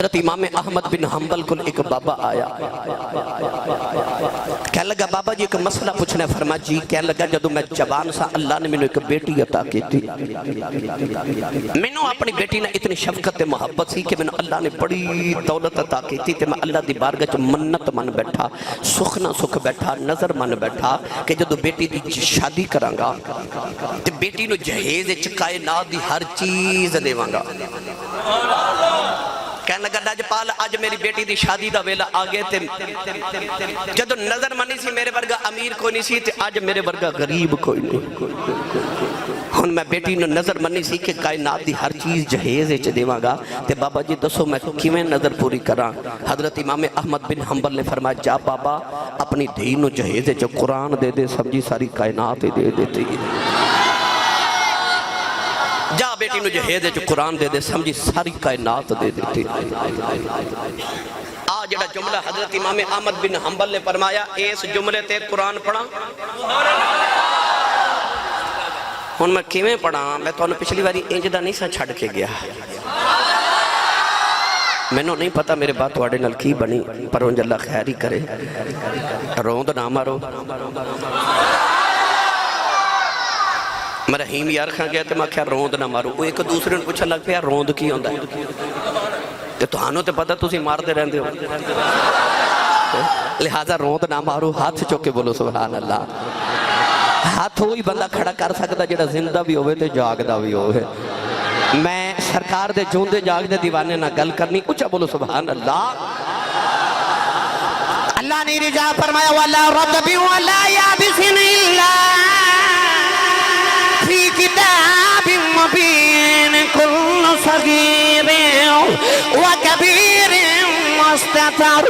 حضرت امام احمد بن حنبل کو ایک بابا آیا، کہنے لگا بابا جی ایک مسئلہ پوچھنا ہے۔ فرمایا جی۔ کہنے لگا جدو میں جوان سا اللہ نے میں نے ایک بیٹی عطا کی تھی، میں نے اپنی بیٹی نے اتنی شفقت محبت سی کہ میں نے اللہ نے بڑی دولت عطا کی تھی، میں اللہ دی بارگاہ منت من بیٹھا، سخنا سکھ بیٹھا، نظر من بیٹھا کہ جدو بیٹی دی شادی کرانگا تے بیٹی نو جہیز کائنات دی ہر چیز دیواں گا۔ کہنے لگا لاجپال آج میری بیٹی دی شادی دا ویلا آگے تے جدو نظر منی سی میرے ورگا امیر کوئی نہیں سی تے آج میرے ورگا غریب کوئی نہیں۔ ہن میں بیٹی نو نظر منی سی کہ کائنات دی ہر چیز جہیز اچ دیواں گا تے بابا جی دسو میں کیویں نظر پوری کراں؟ حضرت امام احمد بن حنبل نے فرمایا جا بابا اپنی دھی نو جہیز اچ قرآن دے دے، سمجھی ساری کائنات دے دیتی۔ جا بیٹی نو جہیز جو قرآن دے دے، سمجھی ساری کائنات دے دیتی۔ آج جڑا جملہ حضرت امام احمد بن حنبل نے فرمایا اس جملے تے قرآن پڑھا ہن میں کیویں پڑھا؟ میں تو پچھلی باری انجدہ نہیں سا چھڑ کے گیا، میں نو نہیں پتا میرے بات واڑے نال کی بنی، پر انج اللہ خیر ہی کرے، روند نہ مارو۔ میں رحیم یار کھاں گیا تے میں کہا روند نہ مارو، وہ ایک دوسرے نے پوچھا لگ پیا روند کی ہوندہ ہے تے توانوں تے پتا تسی مار دے رہندے ہو، لہذا روند نہ مارو، ہاتھ چوکے بولو سبحان اللہ۔ ہاتھ ہوئی بندہ کھڑا کر سکتا جڑا زندہ بھی ہوئے تے جاگدہ بھی ہوئے۔ میں سرکار دے جوندے جاگدے دیوانے نہ گل کرنی، اچھا بولو سبحان اللہ۔ اللہ نے رجا فرمایا وَلَا رَطْبٍ وَلَا يَابِسٍ إِلَّا فِي كِتَابٍ مُبِينٍ كُلُّ صَغِيرٍ وَكَبِيرٍ مُسْتَطَرٍ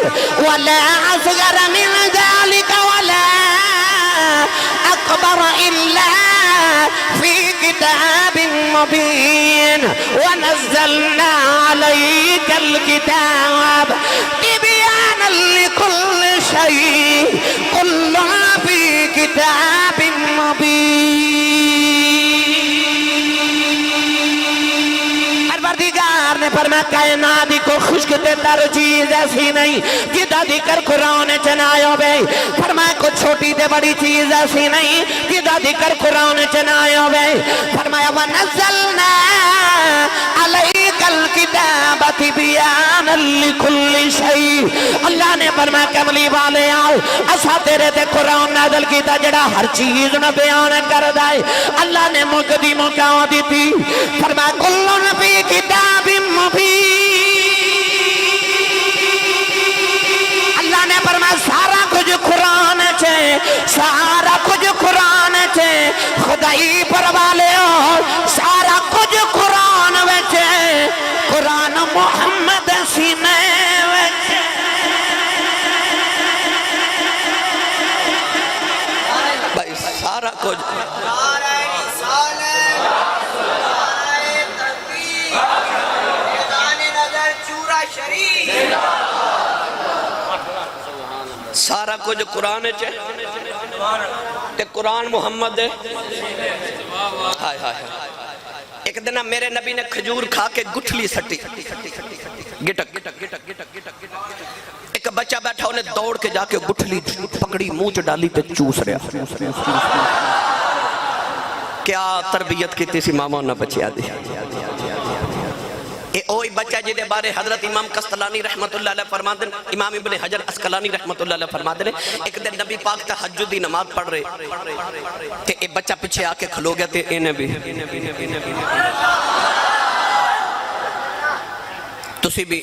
وَلَا أَصْغَرَ مِنْ ذَلِكَ وَلَا أَكْبَرَ إِلَّا فِي كِتَابٍ مُبِينٍ وَنَزَّلْنَا عَلَيْكَ الْكِتَابَ تِبْيَانًا لِكُلِّ شَيْءٍ كُلٌّ فِي كِتَابٍ مُبِينٍ۔ نے فرمایا کائنات کو خشک تے تر چیز ایسی نہیں جدہ ذکر قرآن چنائیو بے، فرمایا کو چھوٹی تے بڑی چیز ایسی نہیں جدہ ذکر قرآن چنائیو بے، فرمایا وَنَزَّلْنَا عَلَيْكَ الْكِتَابَ تِبْيَانًا لِكُلِّ شَيْءٍ۔ اللہ نے فرمایا کملی والے آؤ اسا تیرے تے قرآن نازل کیتا جڑا ہر چیز نہ بیان کر دائے۔ اللہ نے مقدموں کا دی تھی، فرمایا کلن فی کتاب اللہ نے فرمایا سارا کچھ قرآن چھے، سارا کچھ قرآن چھے، خدائی پروالے ہو سارا کچھ قرآن ویچے، قرآن محمد سینے ویچے۔ بھائی سارا کچھ سارا کچھ قرآن ہے تے قرآن محمد ہے۔ ہائے ہائے ایک دن میرے نبی نے کھجور کھا کے گٹھلی سٹی، گٹک ایک بچہ بیٹھا انہیں دوڑ کے جا کے گٹھلی پکڑی منہ ڈالی تے چوس رہا۔ کیا تربیت کی تیسی ماما نہ بچیا دی۔ اے اوہی بچہ جدے بارے حضرت امام قسطلانی رحمت اللہ علیہ فرما دیں، امام ابن حجر اسقلانی رحمت اللہ علیہ فرما دیں، ایک دن نبی پاک تہجدی نماز پڑھ رہے تے اے بچہ پچھے آکے کھلو گیا تے انہیں بھی تسی بھی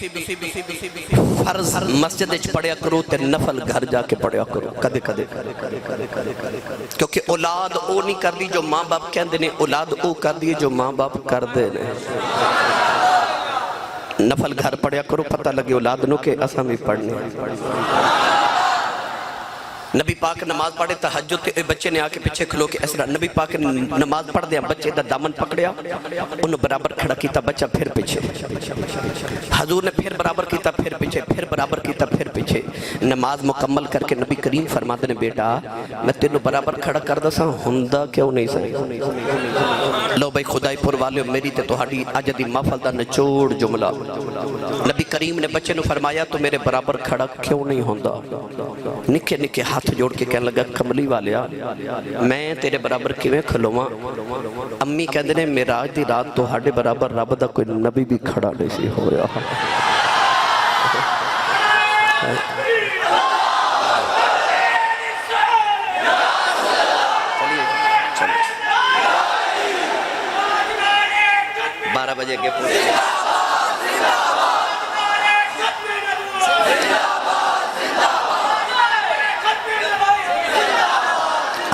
فرض مسجد اچھ پڑھیا کرو تے نفل گھر جا کے پڑھیا کرو کدے کدے، کیونکہ اولاد او نہیں کر دی جو ماں باپ کہن دینے، اولاد او کر دی جو ماں باپ کر دینے۔ نفل گھر پڑھیا کرو پتہ لگے اولاد نو کہ اساں بھی پڑھنے۔ نبی پاک نماز پڑھے تہجد تے بچے نے آکے پیچھے کھلو کے اسرا نبی پاک نماز پڑھ دیا، بچے دا دامن پکڑیا انہوں برابر کھڑا کیتا، بچہ پھر پیچھے، حضور نے پھر برابر کیتا پھر پیچھے، پھر برابر کیتا پھر پیچھے، نماز مکمل کر کے نبی کریم فرما دے بیٹا میں تینوں برابر کھڑا کر دا سا ہندہ کیوں نہیں سا؟ لو بھائی خدای پر والے میری تے توہاڑی اج دی محفل دا نچوڑ جملہ، نبی کریم نے بچے نو فرمایا تو میرے برابر کھڑا کیوں نہیں ہوندا؟ نکے نکے ہاتھ جوڑ کے کہنے لگا کملی والیا میں تیرے برابر کیویں کھلواں؟ امی کہندے نے معراج دی رات تو ہاڈے برابر رب دا کوئی نبی بھی کھڑا نہیں سی ہویا۔ چلیے 12 بجے کے پوچھے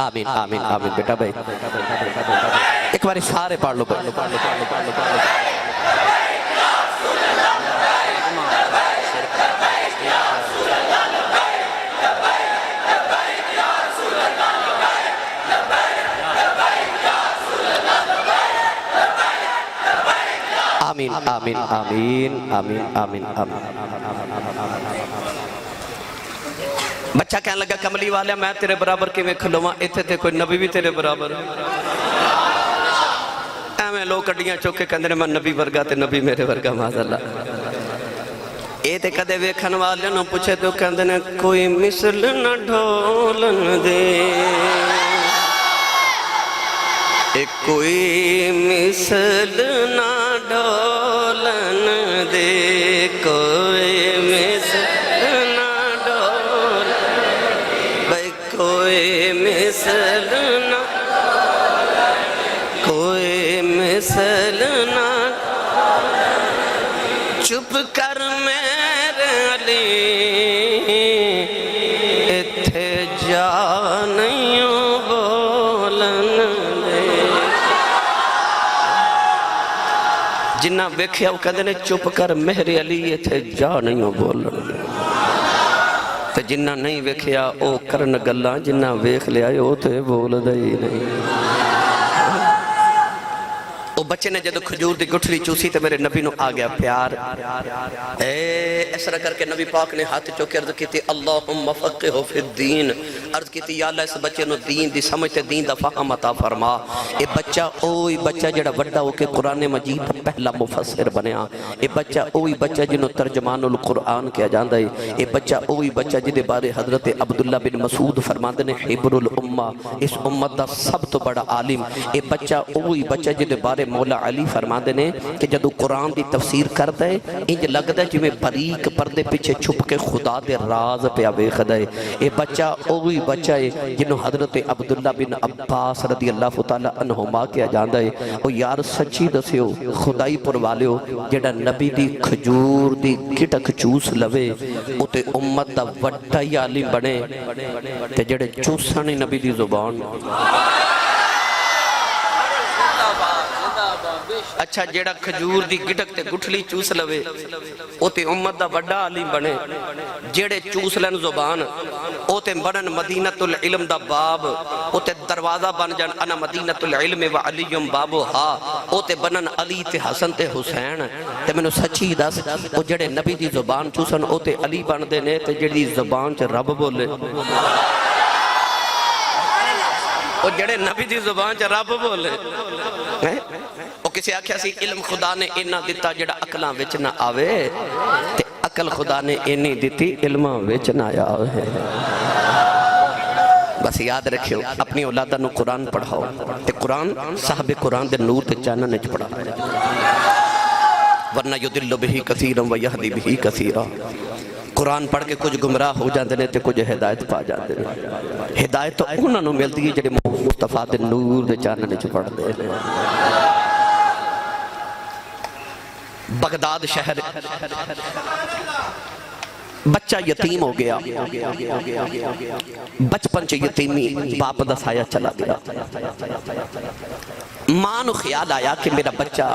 آمین آمین آمین بیٹا بھائی ایک باری سارے پڑھ لو آمین آمین آمین آمین آمین بچہ کہنے لگا کملی والا میں تیرے برابر کی میں کھلواں ایتھے تے کوئی نبی بھی تیرے برابر میں لوگ کڈیاں چوکے کہندے میں نبی ورگا تے نبی میرے ورگا معاذ اللہ اے تے کدے ویکھن والے نوں پوچھے تو کہندے نے کوئی مثل نہ ڈھولن دے اے کوئی مثل نہ ڈھولن دے کوئی مثل نہ ڈھولن بھائی کوئی مثل نہ کوئی مثل نہ چپ کر میرے علی اتھے جا نہیں بولن جنہ ویکھیا وہ کہتے ہیں چپ کر میرے علی تھے جا نہیں بولن تے جنہ نہیں ویکھیا او کرن گلاں جنہ ویکھ لیا او تے بول دے ہی نہیں او بچے نے جدو کھجور دی گٹھلی چوسی تے میرے نبی نو آ گیا پیار اس طرح کر کے نبی پاک نے ہاتھ چوکے عرض کی تھی اللہم فقہو فی الدین عرض کی تھی یا اللہ اس بچے نو دین دی سمجھتے دین دا فہم عطا فرما اے بچہ اوہی بچہ جڑا وڈا ہو کے قرآن مجید دا پہلا مفسر بنیا اے بچہ اوہی بچہ جنہوں ترجمان القرآن کیا جاندہ ہے اے بچہ اوہی بچہ جدے بارے حضرت عبداللہ بن مسعود فرماندے نے حبر الامہ اس امت دا سب تو بڑا عالم اے بچہ اوہی بچہ جدے بارے مولا علی فرماندے نے کہ جدو قرآن دی تفسیر کرتا ہے انج لگتا ہے جو میں باریک پردے پیچھے چھپ کے خدا دے راز پہ آویخدہ ہے اے بچہ اوہی بچہ ہے جنہوں حضرت عبداللہ بن عباس رضی اللہ تعالیٰ عنہما کیا جاندہ ہے او یار سچی دسے ہو خدائی پر والے ہو جڑا نبی دی کھجور دی گٹک چوس لوے او تے امت دا وڈا ہی عالم بنے تے جڑے چوسانی نبی دی زبان اچھا جیڑا کھجور دی گٹک تے گٹھلی چوس لوے او تے امت دا وڈا عالم بنے جیڑے چوس لین زبان او تے بنن مدینۃ العلم دا باب او تے دروازہ بن جان انا مدینۃ العلم و علیم بابو ہا او تے بنن علی تے حسن تے حسین تے میں نو سچی دس او جیڑے نبی دی زبان چوسن او تے علی بن دے نے تے جیڑی زبان چ رب بولے او جڑے نبی دی زبان چ رب بولے او کسی آکھیا سی علم خدا نے اینا دیتا جڑا عقلاں وچ نہ آوے تے عقل خدا نے اینی دیتی علماں وچ نہ آوے بس یاد رکھیو اپنی اولادہ نو قرآن پڑھاؤ تے قرآن صاحب قرآن دے نور تے چانن وچ پڑھا ورنہ یدل بہی کثیرا و یہدی بہی کثیرا قرآن پڑھ کے کچھ گمراہ ہو جاندے نے تے کچھ ہدایت پا جاندے نے ہدایت تو انہاں نو ملدی ہے جڑے مصطفیٰ دے نور دے چانن وچ پڑھ دے بغداد شہر بچہ یتیم ہو گیا بچپن چ یتیمی باپ دا سایہ چلا گیا ماں نو خیال آیا کہ میرا بچہ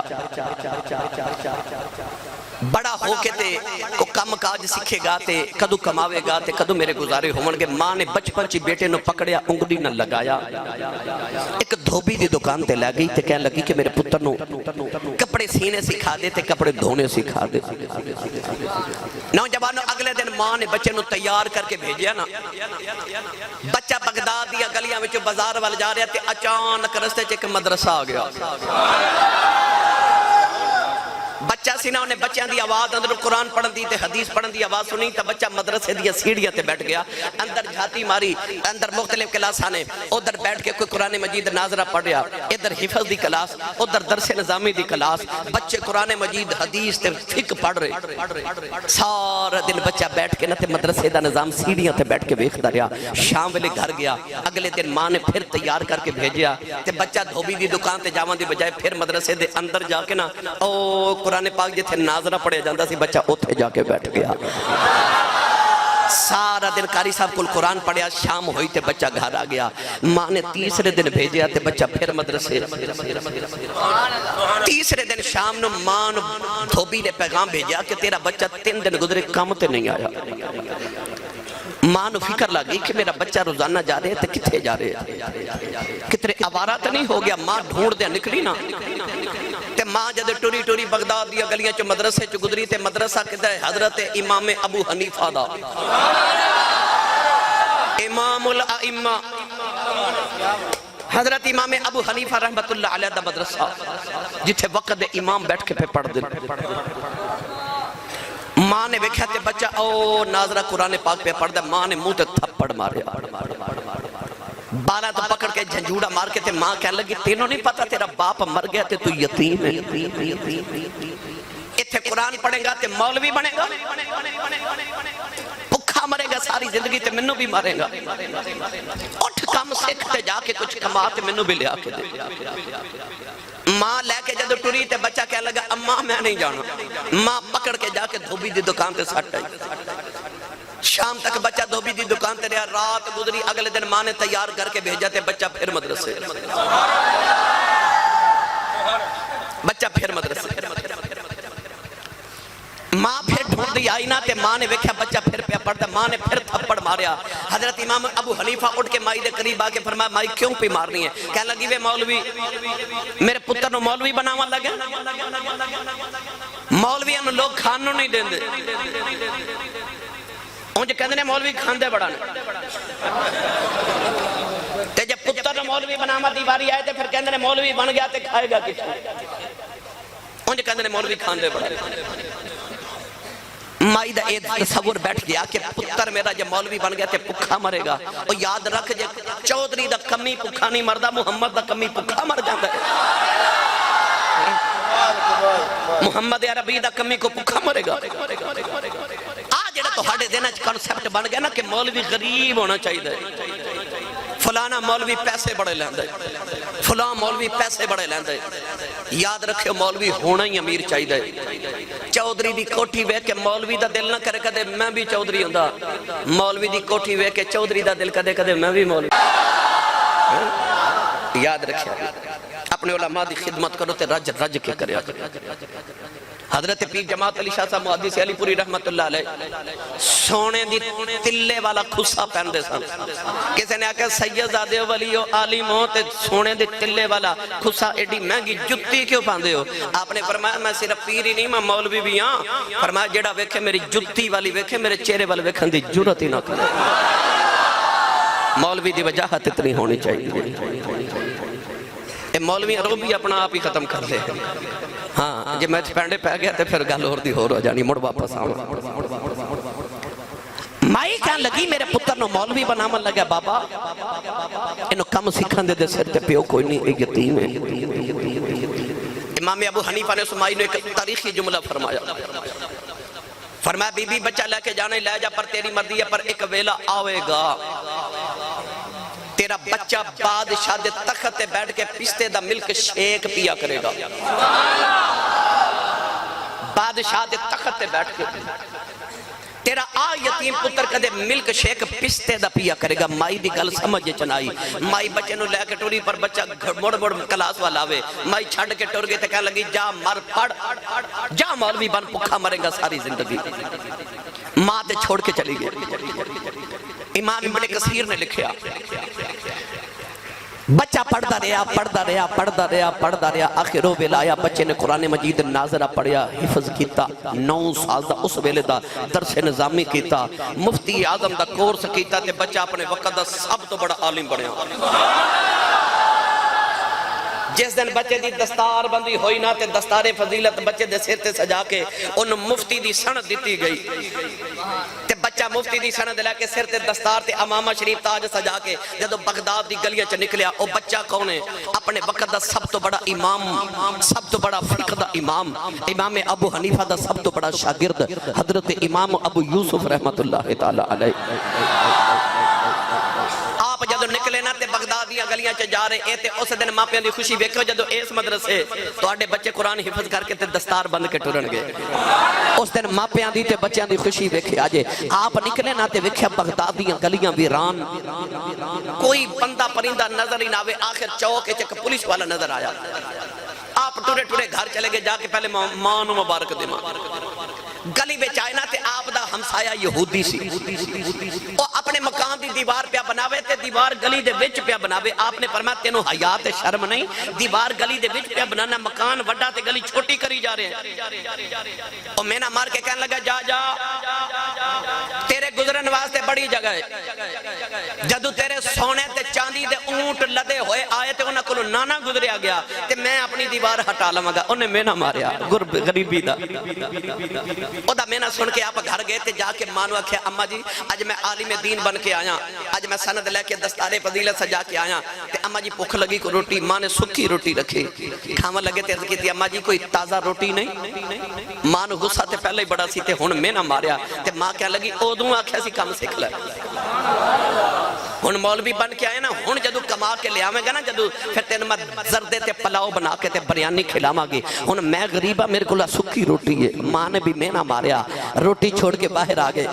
بڑا ہو کے تے کو کم کاج سکھے گا تے کدو کماوے گا تے کدو میرے گزارے ہون گے ماں نے بچپن چی بیٹے نو پکڑیا انگلی نہ لگایا ایک دھوبی دی دکان تے لے گئی تے کہنے لگی کہ میرے پتر نو کپڑے سینے سکھا دے تے کپڑے دھونے سکھا دے نوجوانوں اگلے دن ماں نے بچے نو تیار کر کے بھیجیا نا بچہ بغداد دیا گلیاں وچ بازار وال جا رہا تے اچانک رستے چ ایک مدرسہ آ گیا بچہ سی سی نہ انہیں بچیاں دی آواز اندر قرآن پڑھن دی تے حدیث پڑھن دی آواز سنی تا بچہ مدرسے دی سیڑھیاں تے بیٹھ گیا اندر جھاتی ماری اندر مختلف کلاساں نے ادھر بیٹھ کے کوئی قرآن مجید ناظرہ پڑھیا ادھر حفظ دی کلاس ادھر درس نظامی دی کلاس بچے قرآن مجید حدیث تے فقہ پڑھ رہے سارا دن بچہ بیٹھ کے نہ تے مدرسے دا نظام سیڑھیاں تے بیٹھ کے ویکھدا رہیا شام ویلے گھر گیا اگلے دن ماں نے پھر تیار کر کے بھیجیا تے بچہ دھوبی دی دکان تے جاواں دی بجائے پھر مدرسے دے اندر جا کے نا او قرآن پاک جتھے ناظرہ پڑھیا جاندا سی بچہ اوتھے جا کے بیٹھ گیا سارا دن قاری صاحب کل قرآن پڑھیا شام ہوئی تے بچہ گھر آ گیا ماں نے تیسرے دن بھیجیا تے بچہ پھر مدرسے تیسرے دن شام نو ماں نو دھوبی نے پیغام بھیجیا کہ تیرا بچہ 3 دن گزرے کام تے نہیں آیا ماں نو فکر لگی کہ میرا بچہ روزانہ جا رہے تے کتھے جا رہے کتنے آوارہ تے نہیں ہو گیا ماں ڈھونڈ دیا نکلی نا تے ماں جدے ٹوری ٹوری بغداد دیا گلیاں چو مدرسے چو گزری تے مدرسہ کدھر حضرت امام ابو حنیفہ دا امام الائمہ حضرت امام ابو حنیفہ رحمت اللہ علیہ دا مدرسہ جتھے وقت امام بیٹھ کے پہ پڑھ دے ماں نے ویکھیا تے بچہ او ناظرہ قرآن پاک پہ پڑھ دے ماں نے منہ تے تھپڑ مارے بالا تو پکڑ کے جھنجوڑا مار کے تے ماں کہنے لگی تینوں نہیں پتا تیرا باپ مر گیا تے تو یتیم ہے اتھے قرآن پڑھیں گا تے مولوی بنے گا بھکھا مرے گا ساری زندگی تے منو بھی مارے گا اٹھ کم سکھ تے جا کے کچھ کما تے منو بھی لیا کے دے ماں لے کے جدو ٹوری تے بچہ کہنے لگا اماں میں نہیں جانا ماں پکڑ کے جا کے دھوبی دی دکان تے سٹ آئی شام تک بچہ دھوبی دی دکان تے رہا رات گزری اگلے دن ماں نے تیار کر کے بھیجا تے بچہ پھر مدرسے بچہ پھر مدرسے ماں پھر ڈھونڈ دی آئی نا تے ماں نے ویکھیا بچہ پھر پہ پڑھتا ماں نے پھر تھپڑ ماریا حضرت امام ابو حنیفہ اٹھ کے مائی دے قریب آ کے فرمایا مائی کیوں پہ مارنی ہے کہنے لگی وے مولوی میرے پتر نو مولوی بناوا لگے مولویاں نو لوگ کھانوں نہیں دیں دے مجھے کہندے نے مولوی کھاندے بڑا نے تے جب پتر نو مولوی بناوا دی باری آئے تے پھر کہندے نے مولوی بن گیا تے کھائے گا کچھ مجھے کہندے نے مولوی کھاندے بڑا مائی دا اید تصور بیٹھ گیا کہ پتر میرا جب مولوی بن گیا تے پکھا مرے گا اور یاد رکھ جے چودھری دا کمی پکھا نہیں مردہ محمد دا کمی پکھا مر جاندہ ہے محمد عربی دا کمی کو پکھا مرے گا جڑا تو ہاڑے دینا کنسپٹ بن گیا نا کہ مولوی غریب ہونا چاہیے فلانا مولوی پیسے بڑے لیندے فلاں مولوی پیسے بڑے لیندے یاد رکھے مولوی ہونا ہی امیر چاہیے چودھری دی کوٹھی وے کے مولوی دا دل نہ کرے کدے میں بھی چودھری ہوں دا مولوی دی کوٹھی وے کے چودھری دا دل کدے کدے میں بھی مولوی یاد رکھے اپنے علماء دی خدمت کرو تے رج رج کے کرے حضرت پیر جماعت علی شاہ صاحب محدث علی پوری رحمت اللہ علیہ سونے دی تلے والا خصہ پہن دے سن کسی نے آکھا سید زادے ولیو عالم ہو تے سونے دی تلے والا خصہ ایڈی مہنگی جتی کیوں پہن دے ہو آپ نے فرمایا میں صرف پیر ہی نہیں میں مولوی بھی ہاں فرمایا جیڑا ویکھے میری جتی والی ویکھے میرے چہرے والا ویکھن دی جرت ہی نہ کرے مولوی دی وجاہت اتنی ہونی چاہیے مولوی رو بھی اپنا آپ ہی ختم کر لے ہاں جب میں پینڈے پہ گیا تے پھر گل اور دی ہو جانی مڑ واپس آؤں مائی کہنے لگی میرے پتر نو مولوی بنامن لگا بابا انہوں کم سکھان دے دے سر تے پیو کوئی نہیں ایک یتیم ہے امام ابو حنیفہ نے سمائی نے ایک تاریخی جملہ فرمایا بی بی بچہ لے کے جانے لے جا پر تیری مرضی ہے پر ایک ویلہ آوے گا تیرا بچہ بادشاہ دے تخت بیٹھ کے پستے دا ملک شیک پیا کرے گا بادشاہ دے تخت بیٹھ کے تیرا آ یتیم پتر کدے ملک شیک پستے دا پیا کرے گا مائی دی گل سمجھے چنائی مائی بچے نو لے کے ٹوری پر بچہ مڑ مڑ کلاس والا ہوئے مائی چھڑ کے ٹور گئے تے کہا لگی جا مر پڑ جا مولوی بن پکھا مرے گا ساری زندگی ماں تے چھوڑ کے چلی گئے امام ابن کثیر نے لکھیا بچہ پڑھتا رہا آخروں ویلا آیا بچے نے قرآن مجید ناظرہ پڑھیا حفظ کیتا 9 سال دا اس ویلے دا درس نظامی کیتا مفتی اعظم دا کورس کیتا تے بچہ اپنے وقت دا سب تو بڑا عالم بنیا جس دن بچے دی دستار بندی ہوئی نا تے دستار فضیلت بچے دے سر تے سجا کے ان مفتی دی سند دیتی گئی تے بچہ مفتی دی سند لے کے سر تے دستار تے امامہ شریف تاج سجا کے جدو بغداد دی گلیاں چ نکلیا او بچہ کون ہے؟ اپنے وقت دا سب تو بڑا امام، سب تو بڑا فقہ دا امام، امام ابو حنیفہ دا سب تو بڑا شاگرد حضرت امام ابو یوسف رحمت اللہ تعالی علیہ۔ آپ جدو نکلے نا تے بغداد دیاں گلیاں چ جا رہے تے اس دن ماپیاں دی خوشی ویکھو جدو اس مدرسے تواڈے بچے قرآن حفظ کر کے تے دستار بند کے ٹرن گے، اس دن ماپیاں دی تے بچیاں دی خوشی ویکھے آجے۔ آپ نکلے نا تے ویکھیا بغداد دیاں گلیاں ویران، کوئی بندہ پرندہ نظر ہی نہ آوے، آخر چوک وچ ایک پولیس والا نظر آیا۔ آپ ٹورے ٹورے گھر چلے گئے، جا کے پہلے ماں نو مبارک دے ماں گلی بچ آئے نا تے آپ دا ہمسایہ یہودی سی، او اپنے مکان دی دیوار پہ بناوے تے دیوار گلی دے وچ پہ بناوے۔ آپ نے فرمایا تینوں حیا تے شرم نہیں، دیوار گلی دے وچ پہ بنانا، مکان وڈا تے گلی چھوٹی کری جا رہے ہیں۔ او میں نہ مار کے کہنے لگا جا جا تیرے گزرن واسطے بڑی جگہ ہے، جدو تیرے سونے تے چاندی دے اونٹ لدے ہوئے آئے تے انہاں کولوں نانا گزریا گیا تے میں اپنی دیوار ہٹا لواں گا۔ انہیں میں نہ ماریا غریبی دا، او دا میں نہ سن کے آپ گھر گئے تے جا کے مانو آکھیا اما جی اج میں عالم دین بن کے آیا، اج میں سند لے کے دستار فضیلت سجا کے آیا تے اما جی بھوک لگی کو روٹی، ماں نے سکی روٹی رکھی، کھاون لگے تے عرض کیتی اما جی کوئی تازہ روٹی نہیں؟ ماں نو غصہ تے پہلے ہی بڑا سی تے ہن میں نہ ماریا تے ماں کہنے لگی اودوں آکھیا سی کم سکھ لے، ہن مولوی بن کے آئے نا، ہن جدو کما کے لے آویں گا نا، جدو پھر تین میں زردے تے پلاؤ بنا کے تے بریانی کھلاواں گی۔ ہن میں غریبہ میرے کو سکی روٹی ہے، ماں نے بھی میں نہ ماریا، روٹی چھوڑ کے باہر آ گئے۔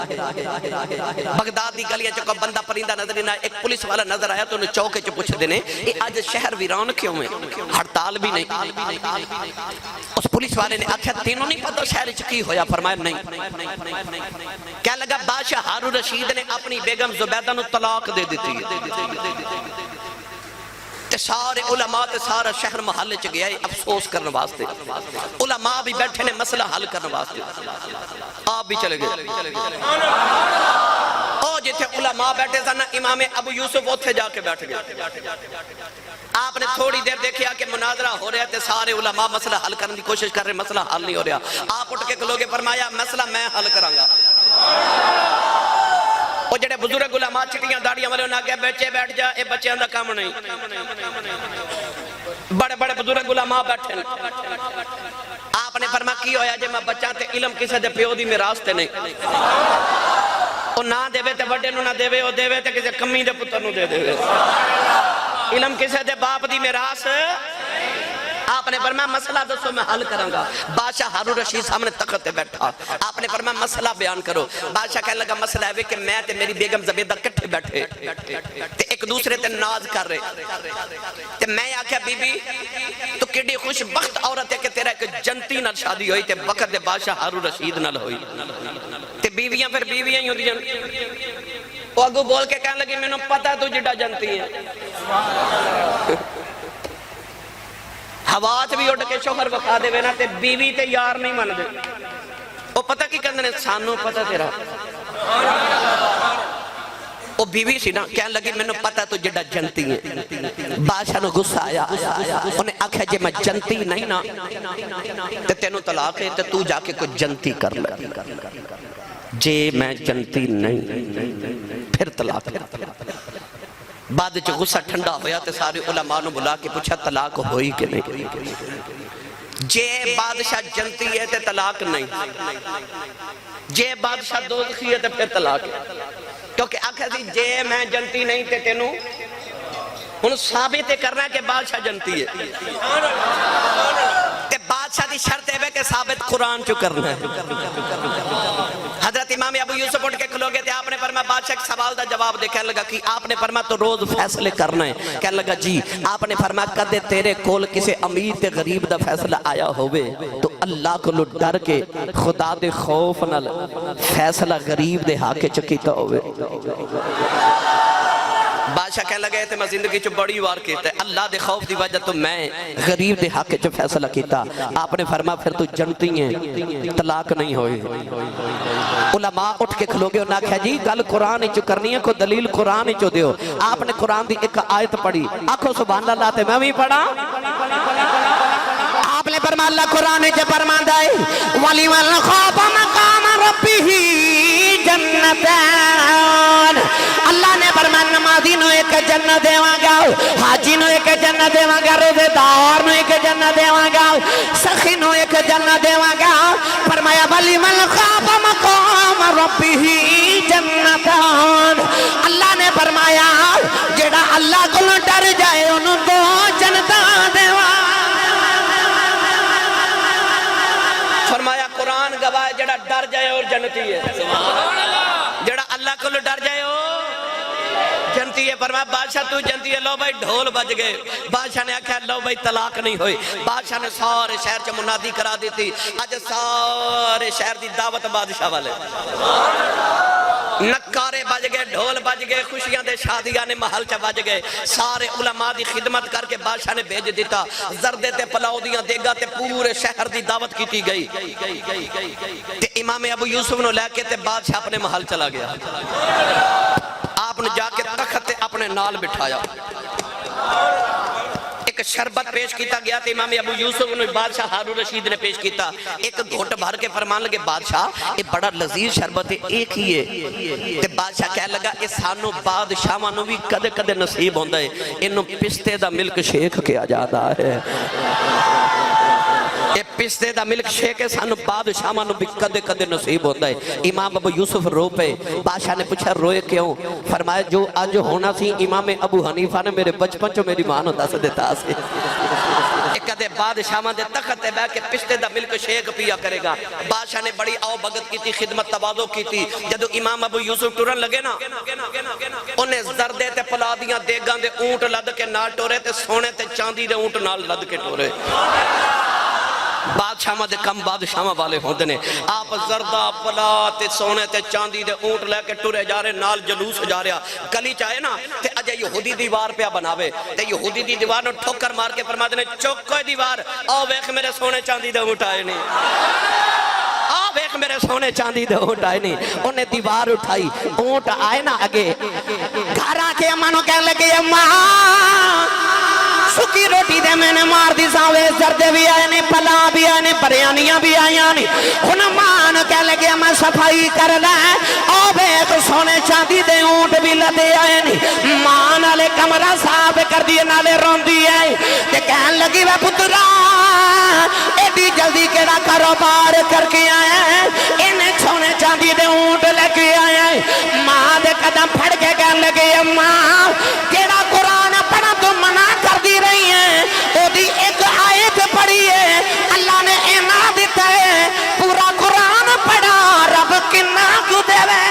بغداد دی گلیاں چ کوئی بندہ پرندہ نظر نہ، ایک پولیس والا نظر آیا تو انہیں چوکے چ پوچھ دینے اے اج شہر ویران کیوں ہے؟ ہڑتال بھی نہیں۔ اس پولیس والے نے آکھیا تینوں نہیں پتہ شہر وچ کی ہویا؟ فرمایا نہیں۔ کہنے لگا بادشاہ ہارون رشید نے اپنی بیگم زبیدہ نو طلاق دے دیتی تے سارے علماء تے سارا شہر محلے چ گیا ہے افسوس کرنے واسطے، علماء بھی بیٹھے نے مسئلہ حل کرنے واسطے، آپ بھی چلے گئے۔ او جتھے علماء بیٹھے سن امام ابو یوسف اوتھے جا کے بیٹھ گئے۔ آپ نے تھوڑی دیر دیکھیا کہ مناظرہ ہو رہا ہے تے سارے علماء مسئلہ حل کرنے کی کوشش کر رہے، مسئلہ حل نہیں ہو رہا۔ آپ اٹھ کے کھلو گے، فرمایا مسئلہ میں حل کراں گا۔ وہ جڑے بزرگ علماء چٹیاں داڑیاں والے انہاں کہ بچے بیٹھ جا، اے بچیاں دا کام نہیں۔ بڑے بڑے بزرگ علماء بیٹھے، آپ نے فرمایا کی ہویا جے میں بچہ تے علم کسے دے پیو دی میراث تے نہیں، او نہ دے تے وڈے نو نہ دے، او دے تے کسے کمی دے پتر نو دے دے، علم کسے دے باپ دی میراث۔ آپ نے فرمایا مسئلہ دسو میں حل کراں گا۔ بادشاہ ہارون رشید سامنے تخت تے بیٹھا، آپ نے فرمایا مسئلہ بیان کرو۔ بادشاہ کہنے لگا مسئلہ ہے کہ میں تے میری بیگم زبیدہ کٹھے بیٹھے تے ایک دوسرے تے ناز کر رہے تے میں آکھیا بی بی تو کیڑی خوش بخت عورت ہے کہ تیرا ایک جنتی نال شادی ہوئی تے وقت دے بادشاہ ہارون رشید نال ہوئی تے بیویاں پھر بیویاں ہی ہوندیاں۔ وہ اگو بول کے کہنے لگی مینوں پتہ تو جڈا جنتی ہے، ہوا چ بھی اڑ کے شوہر وکھا دے نا تے بیوی تے یار نہیں من دے، وہ پتہ کی کہندے نے سانو پتہ تیرا، وہ بیوی سی نا، کہنے لگی مینوں پتہ تو جڈا جنتی ہے۔ بادشاہ نو غصہ آیا، انہیں آکھیا جے میں جنتی نہیں نا تے تینوں طلاق ہے تے تو جا کے کوئی جنتی کر لے، جے میں جنتی نہیں پھر طلاق ہے۔ بعد جو غصہ ٹھنڈا ہویا تے سارے علماء نو بلا کے پوچھا طلاق ہوئی کہ نہیں؟ جے بادشاہ جنتی ہے تے طلاق نہیں، جے بادشاہ دوزخی ہے تے پھر طلاق ہے، کیونکہ آکھا سی جے میں جنتی نہیں تے تینوں ہن ثابت کرنا کہ بادشاہ جنتی ہے تے بادشاہ دی شرط ہے کہ ثابت قرآن چو کرنا ہے۔ حضرت امام ابو یوسف اٹھ کے کھلو گئے تھے، آپ نے فرمایا بادشاہ کے سوال دا جواب دے، کہنے لگا کہ آپ نے فرمایا تو روز فیصلے کرنا ہے، کہنے لگا جی۔ آپ نے فرمایا کدے تیرے کول کسے امیر تے غریب دا فیصلہ آیا ہوئے تو اللہ کو لو ڈر کے خدا دے خوف نال فیصلہ غریب دے حق وچ کیتا ہوئے؟ بادشاہ کہنے لگے تے میں زندگی چ بڑی وار کیتا ہے اللہ دے خوف دی وجہ تو میں غریب دے حق چ فیصلہ کیتا. آپ نے فرمایا پھر تو جنتی ہیں طلاق نہیں ہوئی. علماء اٹھ کے کھلو گے اور نہ کہا جی گل قرآن چ کرنی ہے کوئی دلیل قرآن چ دیو. آپ نے قرآن دی ایک آیت پڑھی آکھو سبحان اللہ تے میں بھی پڑھا. آپ نے فرمایا اللہ قرآن چ فرماندا ہے وَلِمَنْ خَافَ مَقَامَ رَبِّهِ جَنَّتَانِ. اللہ نے فرمایا نمازی نو ایک جنت دیواں گا, حاجی نو ایک جنت دیواں گا, روزے دار نو ایک جنت دیواں گا, سخی نو ایک جنت دیواں گا. فرمایا وَلِمَنْ خَافَ مَقَامَ رَبِّهِ جَنَّتَانِ. اللہ نے فرمایا جڑا اللہ کو ڈر جائے انہوں دو جنتاں دیواں. فرمایا قرآن گواہ جڑا ڈر جائے اور جنتی ہے. جڑا اللہ کو ڈر جائے اور جنتی ہے. فرمایا بادشاہ تو جنتی ہے. لو بھائی ڈھول بج گئے. بادشاہ نے آکھا لو بھائی طلاق نہیں ہوئی. بادشاہ نے سارے شہر چ منادی کرا دی تھی اج سارے شہر دی دعوت بادشاہ والے. نکارے بج گئے, ڈھول بج گئے, خوشیاں دے شادیاں نے محل چا بج گئے. سارے علماء دی خدمت کر کے بادشاہ نے بھیج دیتا. زردے تے پلاؤ دیاں دیگا تے پورے شہر دی دعوت کیتی گئی. تے امام ابو یوسف نو لے کے تے بادشاہ اپنے محل چلا گیا. آپ نے جا کے تخت اپنے نال بٹھایا. ایک شربت پیش کیتا گیا تھا امام ابو یوسف نے بادشاہ ہارون رشید نے پیش کیتا. ایک گھٹ بھر کے فرمان لگے بادشاہ یہ بڑا لذیذ شربت ہے ایک ہی ہے. تے بادشاہ کہہ لگا یہ سانو بادشاہاں نو بھی کدے کدے نصیب ہوندا ہے. انہوں پستے دا ملک شیک کیا جاتا ہے. یہ پستے دا ملک شیک ہے سانو بادشاہاں نو بھی کدے کدے نصیب ہوتا ہے. امام ابو یوسف رو پہ. بادشاہ نے پوچھا روئے کیوں؟ فرمایا جو آج ہونا سی امام ابو حنیفہ نے میرے بچپن چو میری ماں نو دس دیتا سے. ایک کدے بادشاہاں دے تخت تے بیٹھ کے پستے دا ملک شیک پیا کرے گا. بادشاہ نے بڑی آؤ بھگت کی تھی, خدمت تواضع کی تھی. جدو امام ابو یوسف ٹرن لگے نا انہیں زردے تے پلا دیاں دیگاں دے اونٹ لد کے نال ٹورے تے سونے تے چاندی دے اونٹ نال لد کے ٹورے. بادشاہ دے کم بادشاہ والے ہوندے نے. آپ زردہ پلا تے سونے تے چاندی دے اونٹ لے کے ٹرے جا رہے, نال جلوس جا رہا. گلی چاہے نا تے اجے یہودی دیوار پہ بناوے تے یہودی دی دیوار نو ٹھوکر مار کے فرما دے نے چوک کوئی دیوار آؤ ویکھ میرے سونے چاندی دے اونٹ آئے نہیں, آؤ ویکھ میرے سونے چاندی دے اونٹ آئے نہیں. انہیں دیوار اٹھائی, اونٹ آئے نا اگے. گھر آ کے اماں نو کہنے لگے اماں سکی روٹی دے میں نے مار دی ساوے, زردے بھی آئے نے, پلا بھی آئے نے, بریانیاں بھی آئیاں نے. ہن مان کہہ لگے میں صفائی کر لیں او بیک سونے چاندی دے اونٹ بھی لدے آئے نے. مان والے کمرہ صاف کر دیے نالے رون دی آئے تے کہن لگی وے پترا ایڈی جلدی کیڑا کاروبار کر کے آئے ہیں, انہیں سونے چاندی دے اونٹ لے کے آئے ہیں. ماں دے قدم پھڑ کے کہن لگے اماں کیڑا قرآن پڑھا تو منع کر دی رہی ہیں, او دی ایک آیت پڑھی ہے اللہ نے اینا دیتا ہے پورا قرآن پڑھا رب کنا کو دے وے.